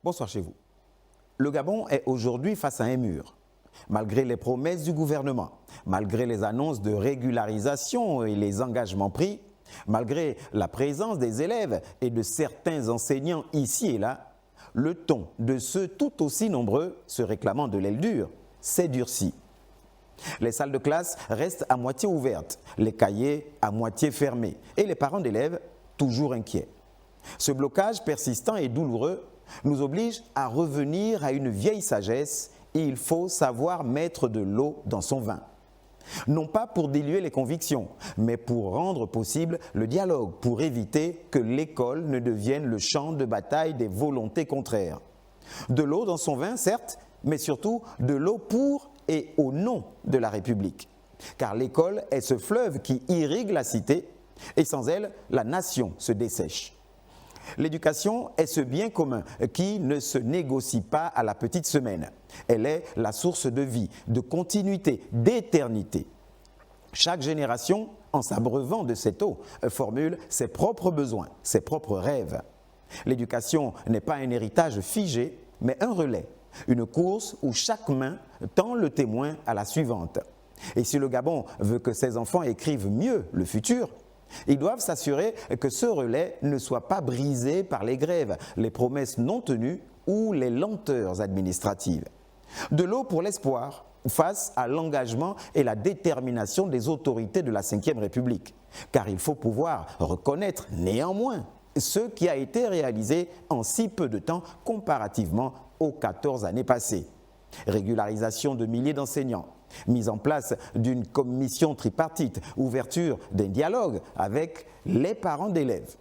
Bonsoir chez vous. Le Gabon est aujourd'hui face à un mur. Malgré les promesses du gouvernement, malgré les annonces de régularisation et les engagements pris, malgré la présence des élèves et de certains enseignants ici et là, le ton de ceux tout aussi nombreux se réclamant de l'aile dure s'est durci. Les salles de classe restent à moitié ouvertes, les cahiers à moitié fermés et les parents d'élèves toujours inquiets. Ce blocage persistant et douloureux nous oblige à revenir à une vieille sagesse. Il faut savoir mettre de l'eau dans son vin. Non pas pour diluer les convictions, mais pour rendre possible le dialogue, pour éviter que l'école ne devienne le champ de bataille des volontés contraires. De l'eau dans son vin, certes, mais surtout de l'eau pour et au nom de la République. Car l'école est ce fleuve qui irrigue la cité, et sans elle, la nation se dessèche. L'éducation est ce bien commun qui ne se négocie pas à la petite semaine. Elle est la source de vie, de continuité, d'éternité. Chaque génération, en s'abreuvant de cette eau, formule ses propres besoins, ses propres rêves. L'éducation n'est pas un héritage figé, mais un relais, une course où chaque main tend le témoin à la suivante. Et si le Gabon veut que ses enfants écrivent mieux le futur, ils doivent s'assurer que ce relais ne soit pas brisé par les grèves, les promesses non tenues ou les lenteurs administratives. De l'eau pour l'espoir face à l'engagement et la détermination des autorités de la Ve République. Car il faut pouvoir reconnaître néanmoins ce qui a été réalisé en si peu de temps comparativement aux 14 années passées. Régularisation de milliers d'enseignants, mise en place d'une commission tripartite, ouverture d'un dialogue avec les parents d'élèves.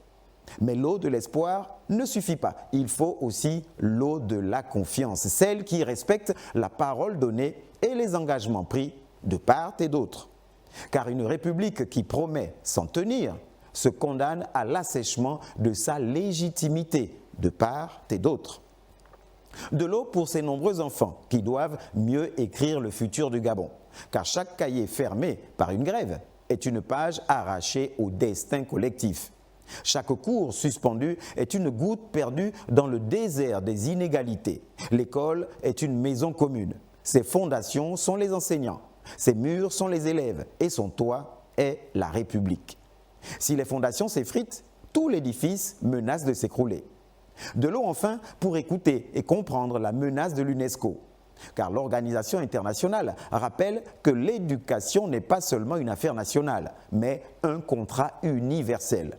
Mais l'eau de l'espoir ne suffit pas. Il faut aussi l'eau de la confiance, celle qui respecte la parole donnée et les engagements pris de part et d'autre. Car une république qui promet sans tenir se condamne à l'assèchement de sa légitimité de part et d'autre. De l'eau pour ces nombreux enfants qui doivent mieux écrire le futur du Gabon, car chaque cahier fermé par une grève est une page arrachée au destin collectif. Chaque cours suspendu est une goutte perdue dans le désert des inégalités. L'école est une maison commune. Ses fondations sont les enseignants, ses murs sont les élèves et son toit est la République. Si les fondations s'effritent, tout l'édifice menace de s'écrouler. De l'eau enfin pour écouter et comprendre la menace de l'UNESCO. Car l'organisation internationale rappelle que l'éducation n'est pas seulement une affaire nationale, mais un contrat universel.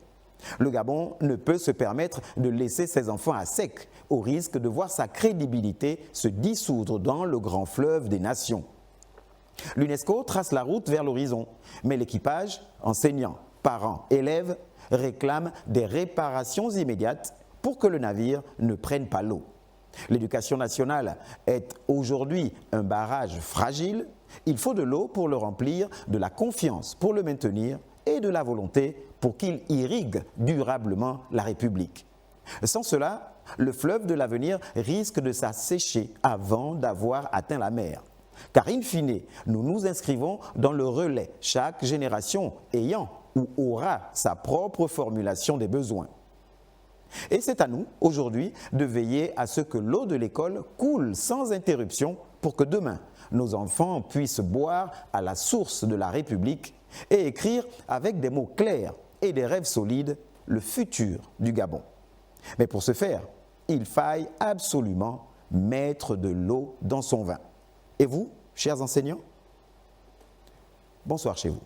Le Gabon ne peut se permettre de laisser ses enfants à sec, au risque de voir sa crédibilité se dissoudre dans le grand fleuve des nations. L'UNESCO trace la route vers l'horizon, mais l'équipage, enseignants, parents, élèves, réclame des réparations immédiates pour que le navire ne prenne pas l'eau. L'éducation nationale est aujourd'hui un barrage fragile. Il faut de l'eau pour le remplir, de la confiance pour le maintenir et de la volonté pour qu'il irrigue durablement la République. Sans cela, le fleuve de l'avenir risque de s'assécher avant d'avoir atteint la mer. Car in fine, nous nous inscrivons dans le relais, chaque génération ayant ou aura sa propre formulation des besoins. Et c'est à nous, aujourd'hui, de veiller à ce que l'eau de l'école coule sans interruption pour que demain, nos enfants puissent boire à la source de la République et écrire avec des mots clairs et des rêves solides le futur du Gabon. Mais pour ce faire, il faille absolument mettre de l'eau dans son vin. Et vous, chers enseignants, bonsoir chez vous.